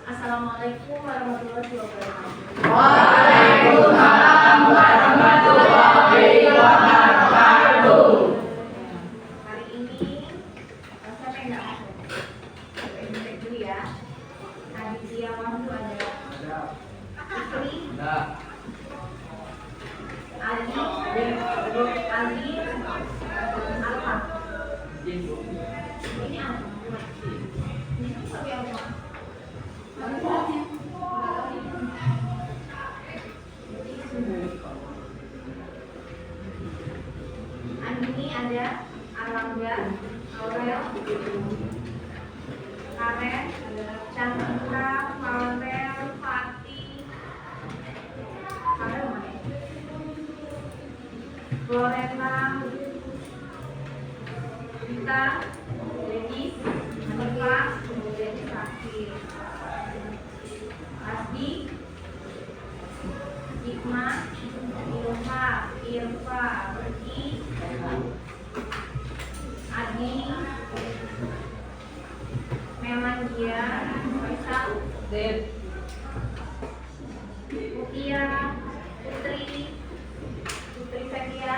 Assalamualaikum warahmatullahi wabarakatuh. Waalaikumsalam warahmatullahi wabarakatuh. Hari ini siapa yang nggak masuk? Coba cek dulu ya. Aditya Wahyu ada. Istri. Ali. Ali. Alfa. Ini apa? Ini siapa yang mau? Andini ada, Arlangga, Aurel, Karen, Chandra, Farel, Fatih, Farel mana? Florenta, Rita, Denis, Eva, kemudian Sakir, Asdi, Hikmah, Ilha, Irfa, Pergi, Adi, Melandia, Faisal, Mutia, Putri Setia,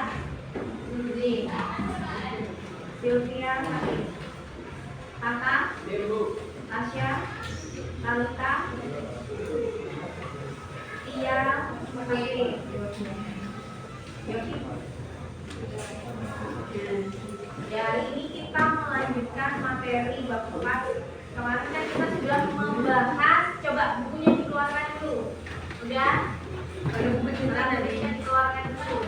Zuzi, Sylvia, Tata, Tasya, Talita, Tia, Yogi. Hari ini kita melanjutkan materi bab 4. Kemarin kan kita sudah membahas, coba bukunya dikeluarkan dulu. Udah? Bukunya dikeluarkan dulu.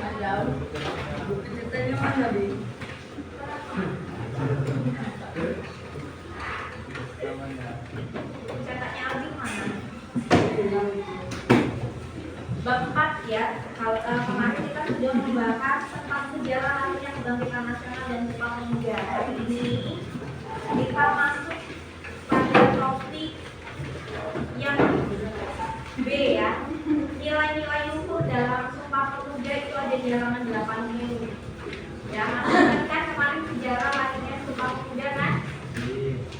Buku ceritanya mana, Bi? Cetaknya Aldi mana? Bab 4 ya. Kemarin kita sudah membahas tentang sejarah lahirnya kebangkitan nasional dan Sumpah Pemuda. Hari ini kita masuk pada topik yang B ya. Nilai-nilai luhur dalam Sumpah Pemuda itu ada di halaman 80. Ya, kan kemarin sejarah lahirnya Sumpah Pemuda kan?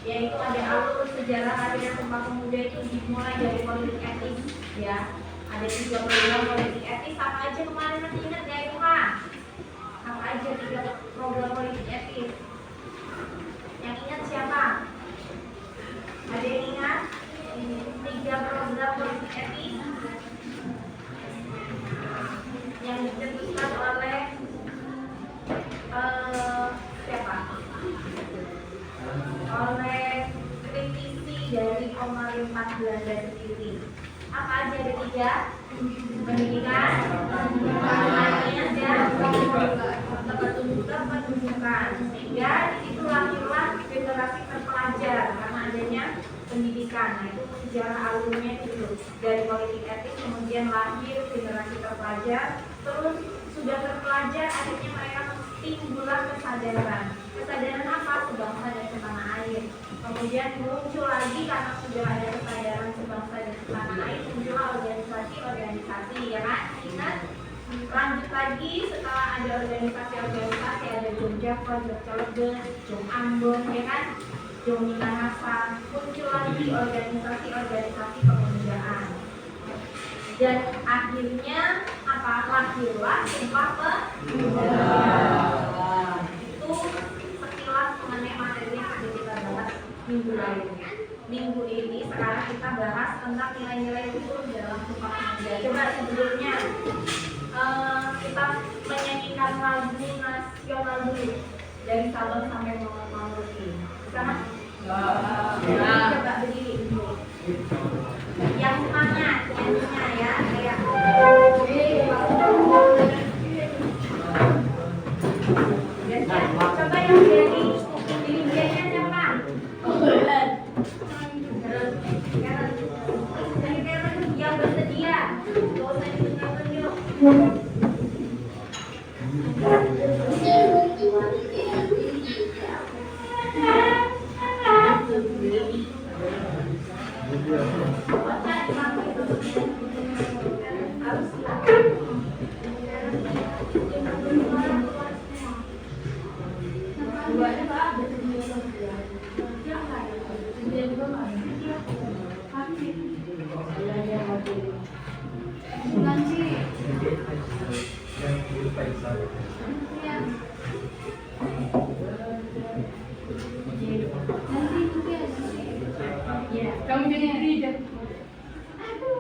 Yaitu ada alur sejarah lahirnya Sumpah Pemuda itu dimulai dari politik etis ya. Ada 3 program politik etis, apa aja kemarin masih ingat ya Ilha? Apa aja 3 program politik etis? Yang ingat siapa? Ada yang ingat? 3 program politik etis yang dicetuskan oleh siapa? Oleh kritisi dari pemerintah Belanda sendiri. Apa aja ada 3? Pendidikan, pendidikan dan kependudukan. Sehingga di situ lahirlah generasi terpelajar karena adanya pendidikan. Nah itu sejarah alurnya itu dari politik etis kemudian lahir generasi terpelajar. Terus sudah terpelajar akhirnya mereka timbullah kesadaran. Kesadaran apa? Sebangsa dan setanah air. Kemudian muncul lagi karena sudah ada kesadaran sebangsa dan setanah air, muncullah organisasi, ya kan? Ingat? Lanjut lagi setelah ada organisasi, ada Jogja, Jogja, Jom Ambon, ya kan? Jom Minahasa, muncul lagi organisasi kepemudaan. Dan akhirnya apa? Lahirlah Sumpah Pemuda. Itu sekilas mengenai materi yang sudah kita bahas minggu lalu. Minggu ini sekarang kita bahas tentang nilai-nilai luhur dalam Sumpah Pemuda. Coba sebelumnya kita menyanyikan lagu nasional dulu dari Sabang sampai Maluku. Sama? Coba berdiri dulu. Yang semangat nyanyinya ya, kayak coba yang dari dirinya siapa? Yang bersedia, gak usah ditunjuk.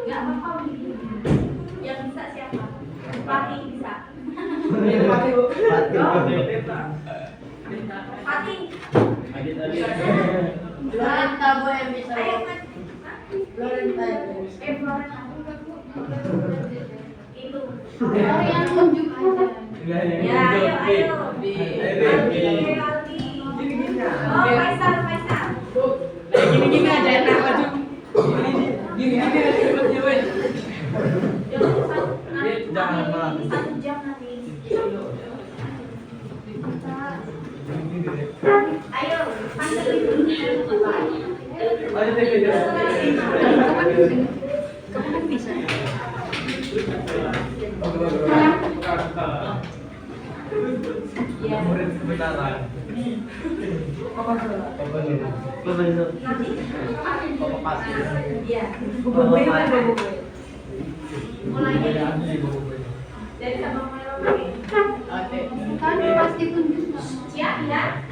Nggak apa-apa. Yang bisa siapa? Fatih bisa. Fatih. Lorenta Bu yang bisa. Ayo kan. Lorenta. Florenta. Itu. Yang unjuk aja. Ya, ayo. Aldi. Oh, Faisal. Gini aja enak baju. Gini Jangan nanti 1 jam nanti. Ayo, kamu kan bisa. Ya. Mulai dari Sabang Merauke. Kan pasti tunjuk. Siap ya?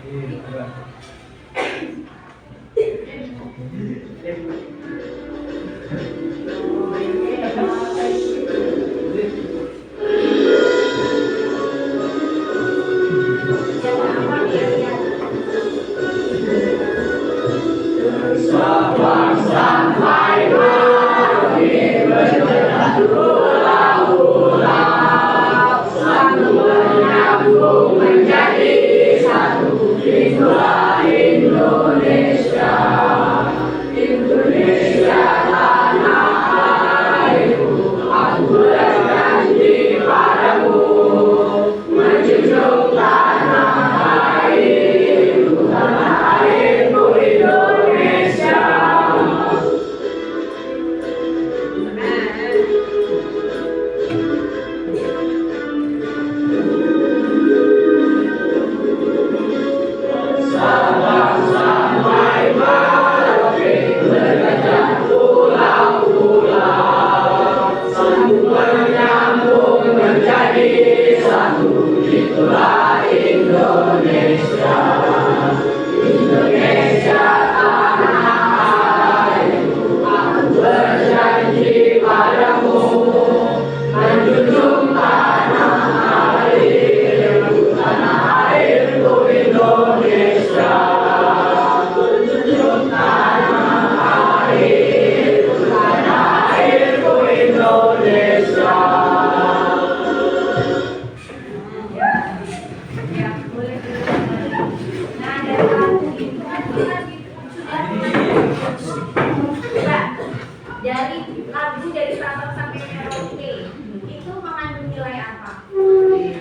Dari Sabang sampai Merauke itu mengandung nilai apa?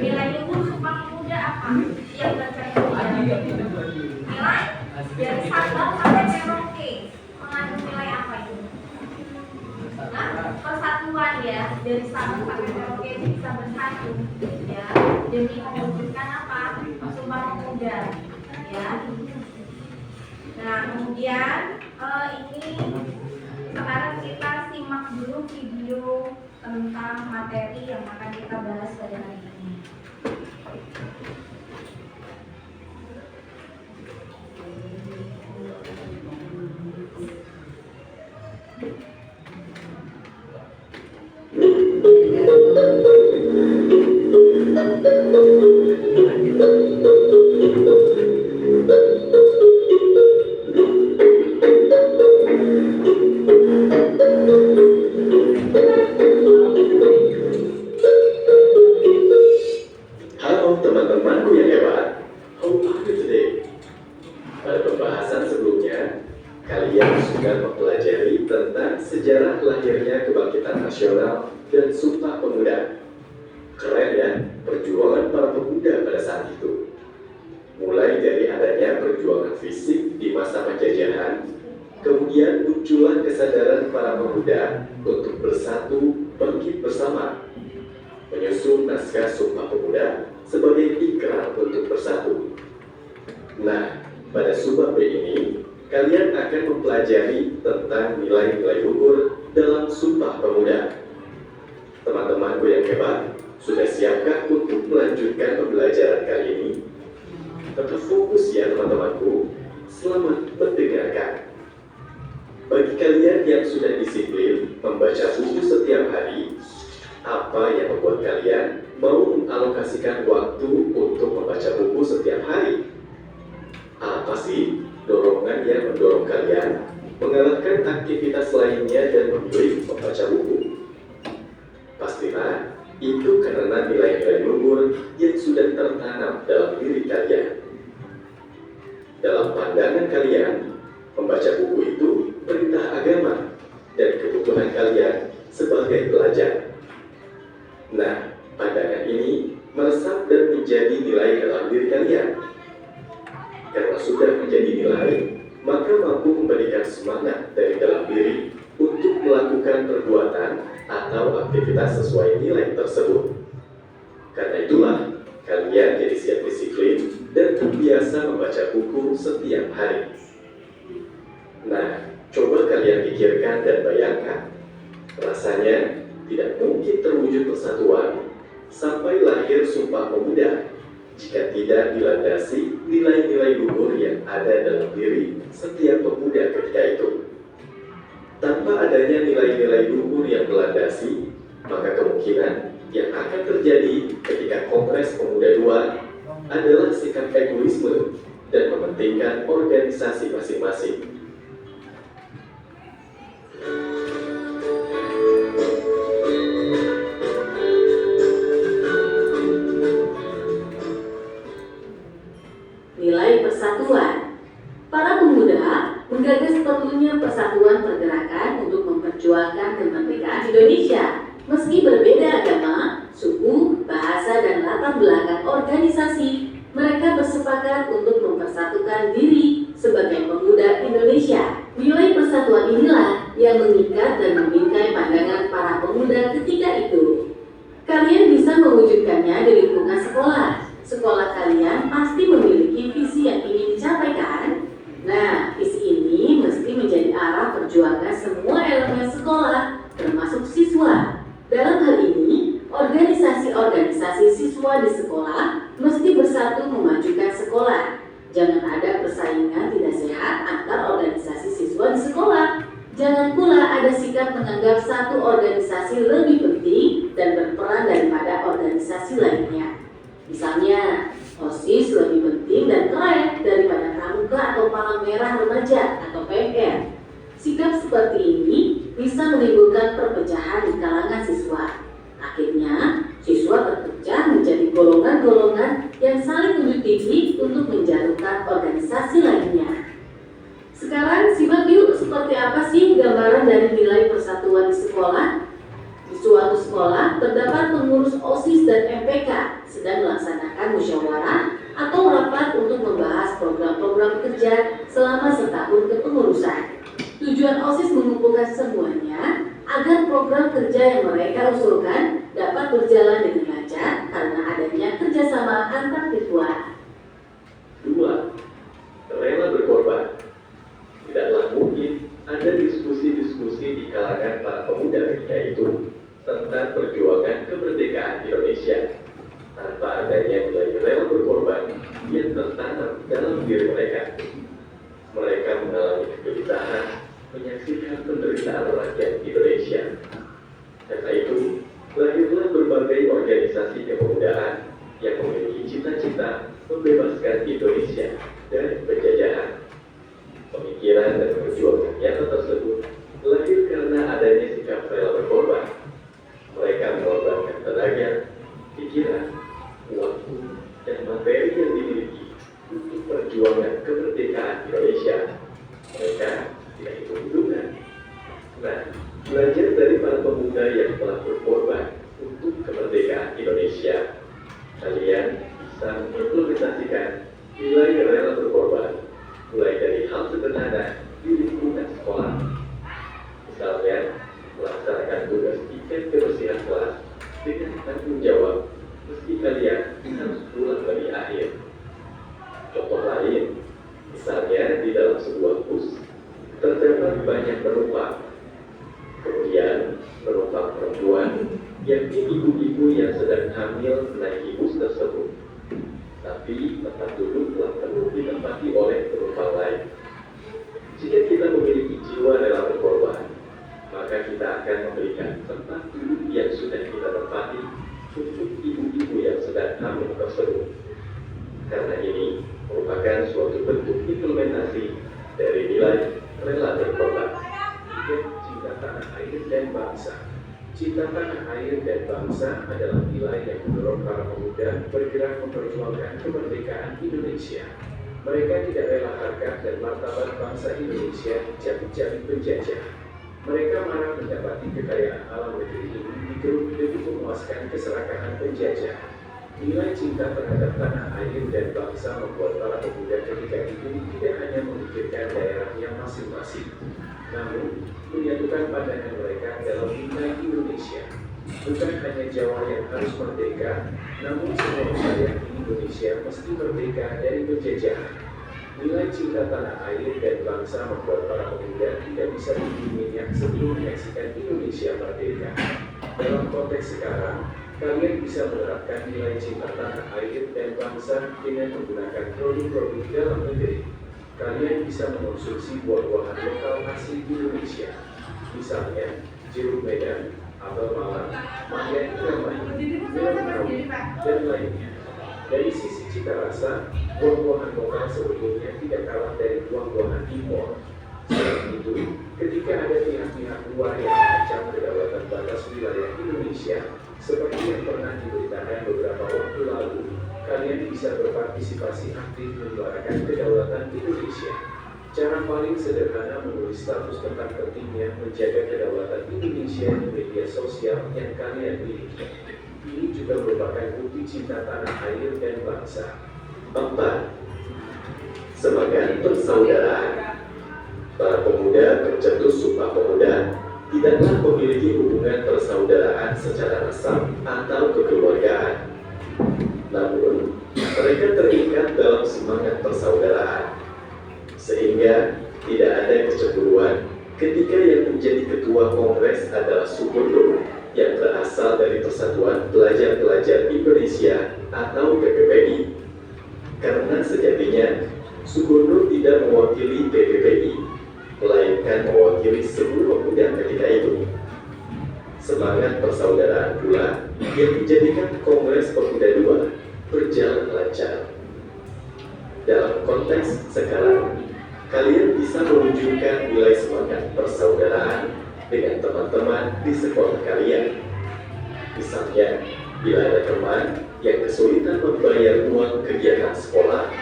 Nilai luhur Sumpah Pemuda apa? Yang baca nilai dari Sabang sampai Merauke mengandung nilai apa itu? Nah, persatuan ya, dari Sabang sampai Merauke itu bisa bersatu ya demi mewujudkan apa? Sumpah Pemuda ya. Nah, kemudian ini sekarang kita simak dulu video tentang materi yang akan kita bahas pada hari ini. Halo teman-temanku yang hebat, how are you today? Pada pembahasan sebelumnya, kalian sudah mempelajari tentang sejarah lahirnya kebangkitan nasional dan Sumpah Pemuda. Keren ya, perjuangan para pemuda pada saat itu. Mulai dari adanya perjuangan fisik di masa penjajahan, kemudian muncullah kesadaran para pemuda untuk bersatu bangkit bersama, menyusun naskah Sumpah Pemuda sebagai ikrar untuk bersatu. Nah, pada Sumpah B ini, kalian akan mempelajari tentang nilai-nilai luhur dalam Sumpah Pemuda. Teman-temanku yang hebat, sudah siapkah untuk melanjutkan pembelajaran kali ini? Tetap fokus ya teman-temanku, selamat mendengarkan. Bagi kalian yang sudah disiplin membaca buku setiap hari, apa yang membuat kalian mau mengalokasikan waktu untuk membaca buku setiap hari? Apa sih dorongan yang mendorong kalian mengalahkan aktivitas lainnya dan memilih membaca buku? Pastilah itu karena nilai-nilai luhur yang sudah tertanam dalam diri kalian. Dalam pandangan kalian, membaca buku itu perintah agama dan kebutuhan kalian sebagai pelajar. Nah, pandangan ini meresap dan menjadi nilai dalam diri kalian. Karena sudah menjadi nilai, maka mampu memberikan semangat dari dalam diri untuk melakukan perbuatan atau aktivitas sesuai nilai tersebut. Karena itulah, kalian jadi siap disiplin dan terbiasa membaca buku setiap hari. Nah, coba kalian pikirkan dan bayangkan, rasanya tidak mungkin terwujud persatuan sampai lahir Sumpah Pemuda jika tidak dilandasi nilai-nilai luhur yang ada dalam diri setiap pemuda ketika itu. Tanpa adanya nilai-nilai luhur yang melandasi, maka kemungkinan yang akan terjadi ketika Kongres Pemuda II adalah sikap egoisme dan mementingkan organisasi masing-masing. Nilai persatuan. Para pemuda menggagas perlunya persatuan pergerakan untuk memperjuangkan kemerdekaan Indonesia. Meski berbeda agama, suku, bahasa, dan latar belakang organisasi, mereka bersepakat untuk mempersatukan diri sebagai pemuda Indonesia. Nilai persatuan inilah yang mengikat dan membingkai pandangan para pemuda ketika itu. Kalian bisa mewujudkannya di lingkungan sekolah. Sekolah kalian pasti memiliki visi yang ingin dicapai, kan? Nah, visi ini mesti menjadi arah perjuangan semua elemen sekolah, termasuk siswa. Dalam hal ini, organisasi-organisasi siswa di sekolah mesti bersatu memajukan sekolah. Jangan ada persaingan tidak sehat antar organisasi siswa di sekolah. Jangan pula ada sikap menganggap satu organisasi lebih penting dan berperan daripada organisasi lainnya. Misalnya, OSIS lebih penting dan keren daripada pramuka atau palang merah remaja atau PMR. Sikap seperti ini bisa menimbulkan perpecahan di kalangan siswa. Akhirnya, siswa terpecah menjadi golongan-golongan yang saling tunjuk gigi untuk menjatuhkan organisasi lainnya. Sekarang simak yuk seperti apa sih gambaran dari nilai persatuan di sekolah. Di suatu sekolah terdapat pengurus OSIS dan MPK sedang melaksanakan musyawarah atau rapat untuk membahas program-program kerja selama setahun kepengurusan. Tujuan OSIS mengumpulkan semuanya agar program kerja yang mereka usulkan dapat berjalan dengan lancar karena adanya kerjasama antar siswa. 2. Rela berkorban. Tidaklah mungkin ada diskusi-diskusi di kalangan para pemuda ketika itu tentang perjuangan kemerdekaan Indonesia tanpa adanya nilai rela berkorban yang tertanam dalam diri mereka. Mereka mengalami kegelisahan menyaksikan penderitaan rakyat Indonesia. Karena itu, lahirlah berbagai organisasi kepemudaan yang memiliki cita-cita membebaskan Indonesia dari penjajahan. Pemikiran dan perjuangan nyata tersebut lahir karena adanya sikap rela berkorban. Mereka mengorbankan tenaga, pikiran, waktu, dan materi yang dimiliki untuk perjuangan kemerdekaan Indonesia. Mereka tidak hitung-hitungan. Nah, belajar dari para pemuda yang telah berkorban untuk kemerdekaan Indonesia, kalian bisa mengimplementasikan nilai rela berkorban mulai dari hal sederhana di lingkungan sekolah. Misalnya, melaksanakan tugas tiket kebersihan kelas dengan tanggung jawab meski kalian harus pulang lebih akhir. Contoh lain, misalnya di dalam sebuah bus terdapat banyak penumpang. Kemudian penumpang perempuan, yakni ibu-ibu yang sedang hamil menaiki bus tersebut. Tapi tempat duduk telah penuh ditempati oleh penumpang lain. Jika kita memiliki jiwa rela berkorban, berikan tempat duduk yang sudah kita tempati untuk ibu-ibu yang sedang hamil tersebut. Karena ini merupakan suatu bentuk implementasi dari nilai rela berkorban, cinta tanah air dan bangsa. Cinta tanah air dan bangsa adalah nilai yang mendorong para pemuda bergerak memperjuangkan kemerdekaan Indonesia. Mereka tidak rela harkat dan martabat bangsa Indonesia dicabik-cabik penjajah. Mereka marah mendapati kekayaan alam negeri ini digeruk demi memuaskan keserakahan penjajah. Nilai cinta terhadap tanah air dan bangsa membuat para pemuda ketika itu tidak hanya memikirkan daerahnya masing-masing, namun menyatukan pandangan mereka dalam nilai Indonesia. Bukan hanya Jawa yang harus merdeka, namun semua wilayah di Indonesia mesti merdeka dari penjajahan. Nilai cinta tanah air dan bangsa membuat para pemuda tidak bisa minum minyak sebelum menyaksikan Indonesia merdeka. Dalam konteks sekarang, kalian bisa menerapkan nilai cinta tanah air dan bangsa dengan menggunakan produk-produk dalam negeri. Kalian bisa mengonsumsi buah-buahan lokal asli Indonesia, misalnya jeruk Medan, apel Malang, mangga Indramayu, melon Betawi, dan lainnya. Dari sisi cita rasa, buah-buahan lokal sebetulnya tidak kalah dari buah-buahan impor. Selain itu, ketika ada pihak-pihak luar yang mengancam kedaulatan batas wilayah Indonesia, seperti yang pernah diberitakan beberapa waktu lalu, kalian bisa berpartisipasi aktif menyuarakan kedaulatan Indonesia. Cara paling sederhana menulis status tentang pentingnya menjaga kedaulatan Indonesia di media sosial yang kalian miliki. Ini juga merupakan bukti cinta tanah air dan bangsa. 4. Semangat persaudaraan. Para pemuda bercetus Sumpah Pemuda tidaklah memiliki hubungan persaudaraan secara resam atau kekeluargaan. Namun, mereka terikat dalam semangat persaudaraan, sehingga tidak ada kecemburuan ketika yang menjadi ketua kongres adalah Sugondo yang berasal dari Persatuan Pelajar-Pelajar Indonesia atau PPPI. Karena sejatinya, Sugondo tidak mewakili PPPI, melainkan mewakili seluruh pemuda ketika itu. Semangat persaudaraan pula yang menjadikan Kongres Pemuda II berjalan lancar. Dalam konteks sekarang, kalian bisa menunjukkan nilai semangat persaudaraan dengan teman-teman di sekolah kalian. Misalnya, bila ada teman yang kesulitan membayar uang kegiatan sekolah,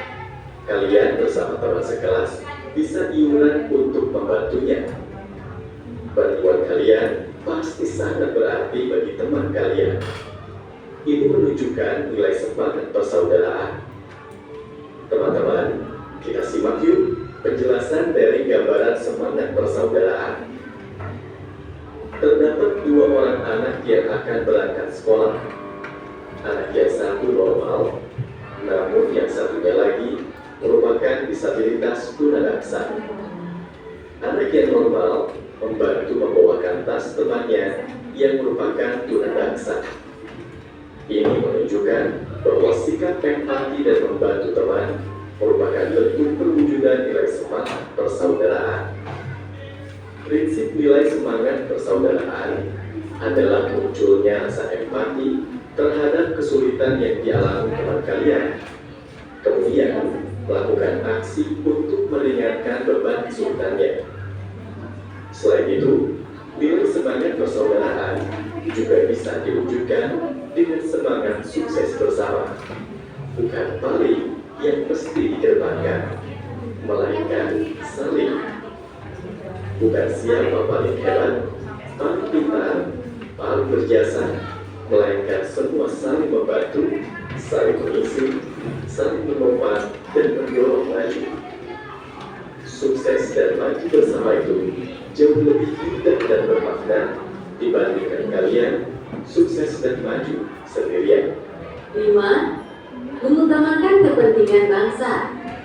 kalian bersama teman sekelas bisa iuran untuk membantunya. Bantuan kalian pasti sangat berarti bagi teman kalian. Ini menunjukkan nilai semangat persaudaraan. Teman-teman, kita simak yuk penjelasan dari gambaran semangat persaudaraan. Terdapat 2 orang anak yang akan berangkat sekolah. Anak yang satu normal, namun yang satunya lagi merupakan disabilitas tunadaksa. Anak yang normal membantu membawakan tas temannya yang merupakan tunadaksa. Ini menunjukkan bahwa sikap empati dan membantu teman merupakan bentuk perwujudan nilai semangat persaudaraan. Prinsip nilai semangat persaudaraan adalah munculnya rasa empati terhadap kesulitan yang dialami teman kalian, kemudian melakukan aksi untuk meringankan beban kesulitannya. Selain itu, nilai semangat persaudaraan juga bisa diwujudkan dengan semangat sukses bersama. Bukan paling yang mesti dikedepankan, melainkan saling. Bukan siapa paling hebat, paling pintar, paling berjasa, melainkan semua saling membantu, saling mengisi, saling menopang, dan mendorong maju. Sukses dan maju bersama itu jauh lebih indah dan bermakna dibandingkan kalian sukses dan maju sendirian. 5. Mengutamakan kepentingan bangsa.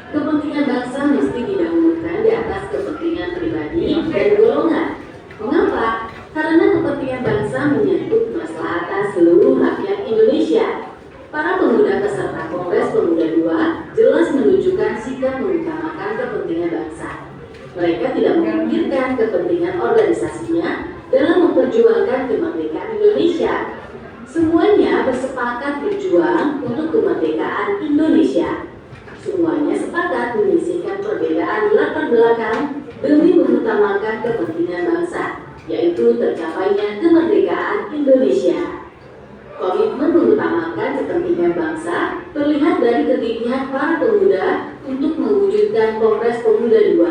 Kepentingan bangsa mesti didahulukan di atas kepentingan pribadi dan golongan. Mengapa? Karena kepentingan bangsa menyangkut maslahatan seluruh rakyat Indonesia. Para pemuda peserta Kongres Pemuda II jelas menunjukkan sikap mengutamakan kepentingan bangsa. Mereka tidak memikirkan kepentingan organisasinya, dalam memperjuangkan kemerdekaan Indonesia. Semuanya bersepakat berjuang untuk kemerdekaan Indonesia. Semuanya sepakat menyisihkan perbedaan latar belakang demi mengutamakan kepentingan bangsa, yaitu tercapainya kemerdekaan Indonesia. Komitmen mengutamakan kepentingan bangsa terlihat dari kegigihan para pemuda untuk mewujudkan Kongres Pemuda II.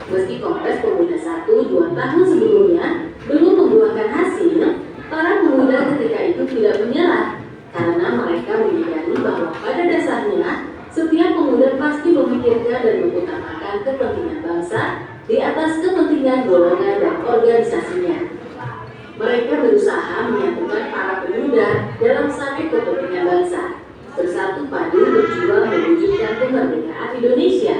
Meski Kongres Pemuda I 2 tahun sebelumnya belum membuahkan hasil, para pemuda ketika itu tidak menyerah karena mereka menyadari bahwa pada dasarnya setiap pemuda pasti memikirkan dan mengutamakan kepentingan bangsa di atas kepentingan golongan dan organisasinya. Mereka berusaha menyatukan para pemuda dalam satu kepentingan bangsa, bersatu padu berjuang mewujudkan kemerdekaan Indonesia.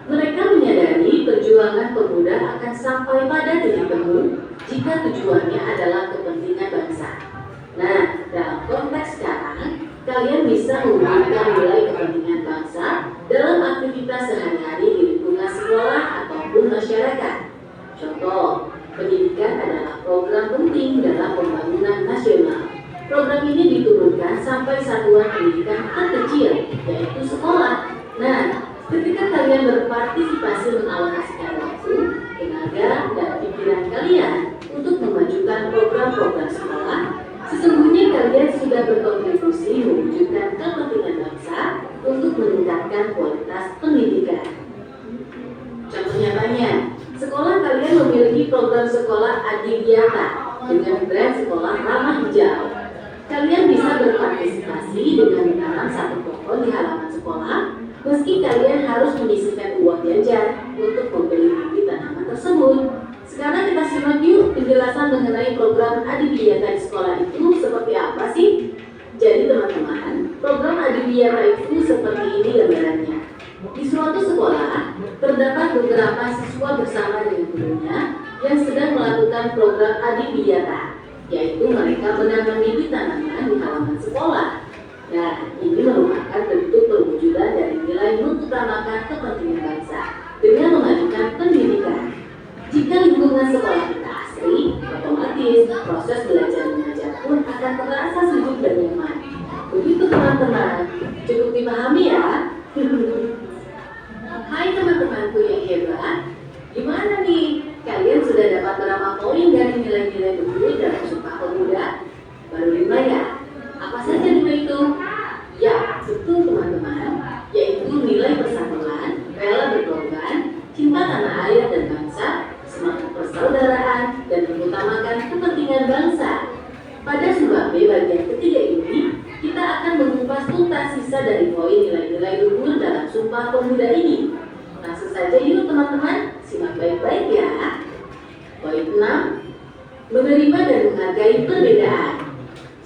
Mereka menyadari perjuangan pemuda akan sampai pada titik temu jika tujuannya adalah kepentingan bangsa. Nah, dalam konteks sekarang, kalian bisa mewujudkan nilai kepentingan bangsa dalam aktivitas sehari-hari di lingkungan sekolah ataupun masyarakat. Contoh, pendidikan adalah program penting dalam pembangunan nasional. Program ini diturunkan sampai satuan pendidikan terkecil, yaitu sekolah. Nah, ketika kalian berpartisipasi mengalokasikan waktu, tenaga, dan pikiran kalian untuk memajukan program-program sekolah, sesungguhnya kalian sudah berkontribusi mewujudkan kepentingan bangsa untuk meningkatkan kualitas pendidikan. Contoh nyatanya, sekolah kalian memiliki program sekolah Adiwiyata dengan brand sekolah ramah hijau. Kalian bisa berpartisipasi dengan menanam satu pohon di halaman sekolah, meski kalian harus menyisihkan uang jajan untuk membeli bibit tanaman tersebut. Sekarang kita simak yuk penjelasan mengenai program Adiwiyata di sekolah itu seperti apa sih? Jadi teman-teman, program Adiwiyata itu seperti ini gambarannya. Di suatu sekolah, terdapat beberapa siswa bersama dengan gurunya yang sedang melakukan program Adiwiyata, yaitu mereka menanam bibit tanaman di halaman sekolah. Nah, ini merupakan bentuk perwujudan dari nilai mengutamakan kepentingan bangsa dengan memajukan pendidikan. Jika lingkungan sekolah kita asri, otomatis proses belajar mengajar pun akan terasa sejuk dan nyaman. Begitu teman-teman, cukup dipahami ya? Hai teman-temanku yang hebat, gimana nih? Kalian sudah dapat berapa poin dari nilai-nilai dulu dalam Sumpah Pemuda? Baru 5 ya? Apa saja nilai itu? Ya, betul teman-teman, yaitu nilai persatuan, rela berkorban, cinta tanah air dan bangsa, semangat persaudaraan, dan mengutamakan kepentingan bangsa. Pada subbab B bagian ketiga ini, kita akan mengupas tuntas sisa dari poin nilai-nilai luhur dalam Sumpah Pemuda ini. Langsung saja yuk teman-teman, simak baik-baik ya. Poin 6, menerima dan menghargai perbedaan.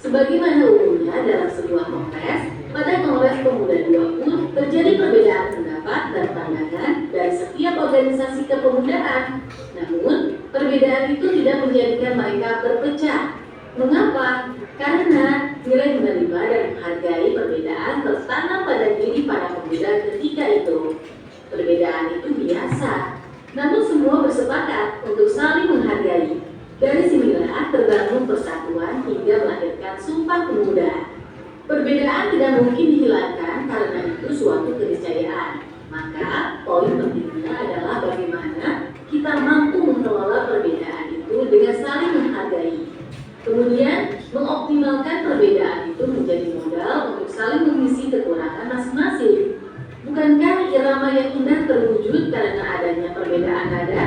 Sebagaimana umumnya dalam sebuah kongres, pada Kongres Pemuda II pun terjadi perbedaan pendapat dan pandangan dari setiap organisasi kepemudaan. Namun, perbedaan itu tidak menjadikan mereka berpecah. Mengapa? Karena nilai menerima dan menghargai perbedaan tertanam pada diri para pemuda ketika itu. Perbedaan itu biasa, namun semua bersepakat untuk saling menghargai. Dari sinilah terbangun persatuan hingga melahirkan Sumpah Pemuda. Perbedaan tidak mungkin dihilangkan karena itu suatu keniscayaan. Maka poin pentingnya adalah bagaimana kita mampu mengelola perbedaan itu dengan saling menghargai. Kemudian mengoptimalkan perbedaan itu menjadi modal untuk saling mengisi kekurangan masing-masing. Bukankah irama yang indah terwujud karena adanya perbedaan nada?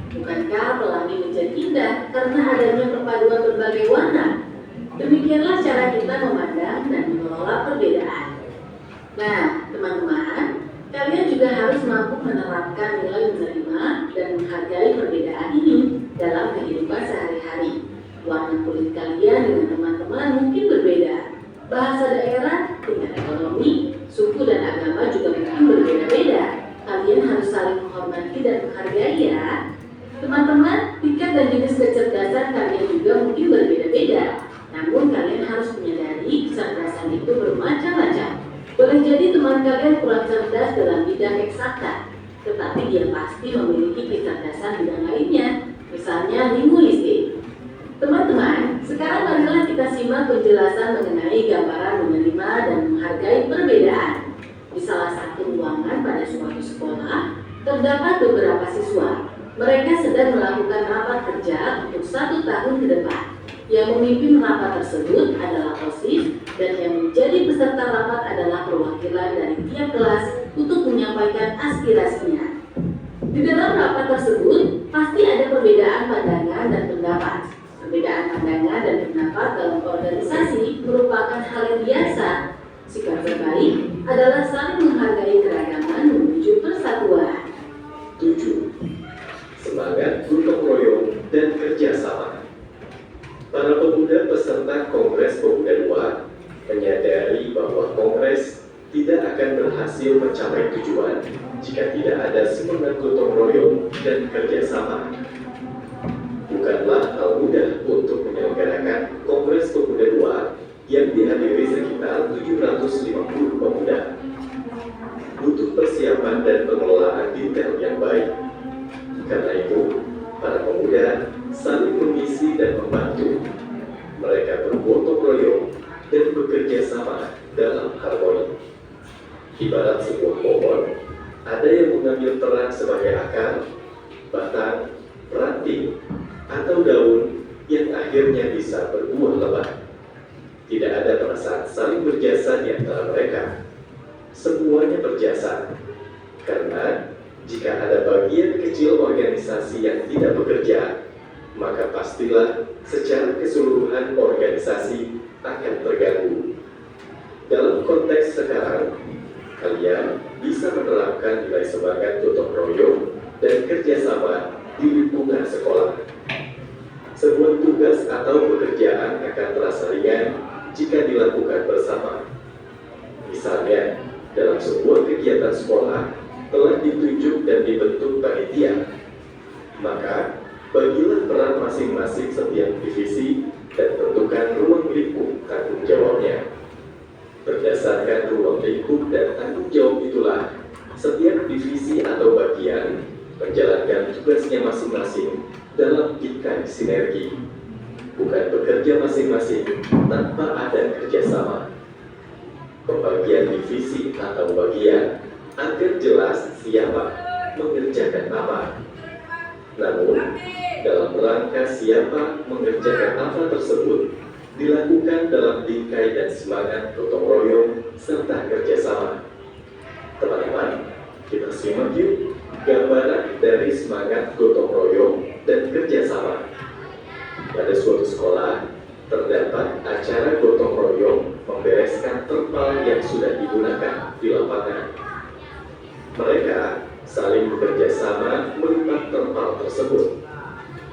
Bukankah pelangi menjadi indah karena adanya perpaduan berbagai warna? Demikianlah cara kita memandang dan mengelola perbedaan. Nah, teman-teman, kalian juga harus mampu menerapkan nilai menerima dan menghargai perbedaan ini dalam kehidupan sehari-hari. Warna kulit kalian dengan teman-teman mungkin berbeda. Bahasa daerah, tingkat ekonomi, suku dan agama juga mungkin berbeda-beda. Kalian harus saling menghormati dan menghargai ya. Teman-teman, tingkat dan jenis kecerdasan kalian juga mungkin berbeda-beda. Namun kalian harus menyadari kecerdasan itu bermacam-macam. Boleh jadi teman kalian kurang cerdas dalam bidang eksakta, tetapi dia pasti memiliki kecerdasan bidang lainnya, misalnya linguistik. penjelasan mengenai gambaran menerima dan menghargai perbedaan. Di salah satu ruangan pada suatu sekolah, terdapat beberapa siswa. Mereka sedang melakukan rapat kerja untuk 1 tahun ke depan. Yang memimpin rapat tersebut adalah OSIS dan yang menjadi peserta rapat adalah perwakilan dari tiap kelas untuk menyampaikan aspirasinya. Di dalam rapat tersebut, pasti ada perbedaan pandangan dan pendapat. Perbedaan pandangan dan pendapat dalam organisasi merupakan hal yang biasa. Sikap terbaik adalah saling menghargai keragaman menuju persatuan. 7. Semangat gotong royong dan kerjasama. Para pemuda peserta Kongres Pemuda II menyadari bahwa Kongres tidak akan berhasil mencapai tujuan jika tidak ada semangat gotong royong dan kerjasama. Bukanlah hal mudah untuk menyelenggarakan Kongres Pemuda II yang dihadiri sekitar 750 pemuda. Butuh persiapan dan pengelolaan detail yang baik. Karena itu, para pemuda saling mengisi dan membantu. Mereka bergotong royong dan bekerja sama dalam harmoni. Ibarat sebuah pohon, ada yang mengambil peran sebagai akar, batang, ranting, atau daun yang akhirnya bisa berbuah lebat. Tidak ada perasaan saling berjasa di antara mereka. Semuanya berjasa. Karena jika ada bagian kecil organisasi yang tidak bekerja, maka pastilah secara keseluruhan organisasi akan terganggu. Dalam konteks sekarang, kalian bisa menerapkan nilai semangat gotong royong dan kerjasama di lingkungan sekolah. Sebuah tugas atau pekerjaan akan terasa ringan jika dilakukan bersama. Misalnya, dalam sebuah kegiatan sekolah telah ditunjuk dan dibentuk panitia, maka bagilah peran masing-masing setiap divisi dan tentukan ruang lingkup tanggung jawabnya. Berdasarkan ruang lingkup dan tanggung jawab itulah setiap divisi atau bagian menjalankan tugasnya masing-masing dalam tingkat sinergi, bukan bekerja masing-masing tanpa ada kerjasama. Pembagian divisi atau bagian agar jelas siapa mengerjakan apa. Namun, dalam rangka siapa mengerjakan apa tersebut dilakukan dalam bingkai dan semangat gotong royong serta kerjasama. Teman-teman, kita simak yuk gambaran dari semangat gotong royong dan kerjasama. Pada suatu sekolah, terdapat acara gotong royong membereskan terpal yang sudah digunakan di lapangan. Mereka saling bekerja sama melipat terpal tersebut.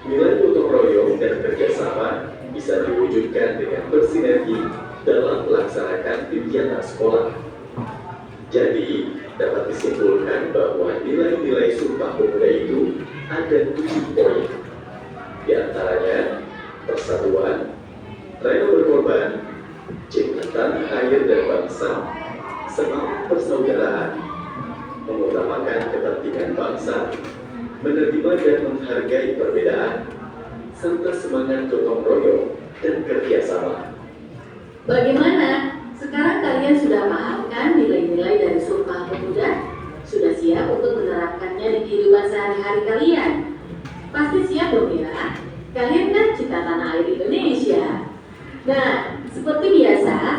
Nilai gotong royong dan kerjasama bisa diwujudkan dengan bersinergi dalam melaksanakan kegiatan sekolah. Jadi, dapat disimpulkan bahwa nilai-nilai Sumpah Pemuda itu ada 7 poin. Di antaranya, persatuan, rela berkorban, cintaan air dan bangsa, semangat persaudaraan, mengutamakan kepentingan bangsa, menerima dan menghargai perbedaan, serta semangat gotong royong dan kerjasama. Bagaimana? Sekarang kalian sudah paham kan nilai-nilai dari Sumpah Pemuda? Sudah siap untuk menerapkannya di kehidupan sehari-hari kalian? Pasti siap dong ya? Kalian kan cinta tanah air Indonesia. Nah, seperti biasa,